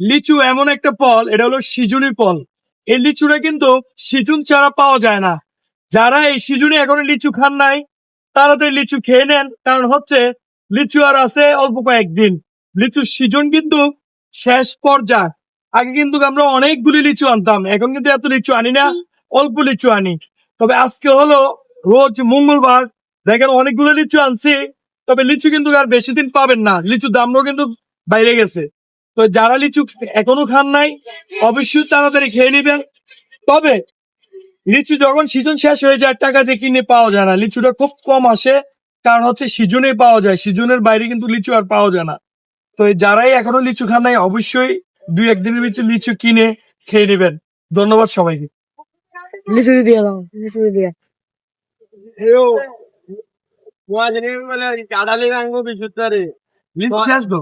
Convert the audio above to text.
লিচু এমন একটা ফল, এটা হলো সিজনি ফল। এই লিচুটা কিন্তু সিজন ছাড়া পাওয়া যায় না। যারা এই সিজনে এখনো লিচু খান নাই, তাড়াতাড়ি লিচু খেয়ে নেন, কারণ হচ্ছে লিচু আর আছে অল্প কয়েকদিন। লিচুর সিজন কিন্তু শেষ পর্যায়ে। আগে কিন্তু আমরা অনেকগুলি লিচু আনতাম, এখন কিন্তু এত লিচু আনি না, অল্প লিচু আনি। তবে আজকে হলো রোজ মঙ্গলবার, দেখেন অনেকগুলো লিচু আনছি। তবে লিচু কিন্তু আর বেশি দিন পাবেন না, লিচুর দামও কিন্তু বাইরে গেছে। তো যারা লিচু এখনো খান নাই, অবশ্যই তাড়াতাড়ি খেয়ে নিবেন। তবে লিচু যখন সিজন শেষ হয়ে যায়, টাকা দিয়ে কিনে পাওয়া যায় না, লিচুটা খুব কম আসে। কারণ হচ্ছে সিজনে পাওয়া যায়, সিজনের বাইরে কিন্তু লিচু আর পাওয়া যায় না। তো যারাই এখনো লিচু খান নাই, অবশ্যই 2-1 দিনের ভিতরে লিচু কিনে খেয়ে নেবেন। ধন্যবাদ সবাইকে। লিচু দিয়ে দাও, লিচু দিয়ে। লিচু শেষ তো।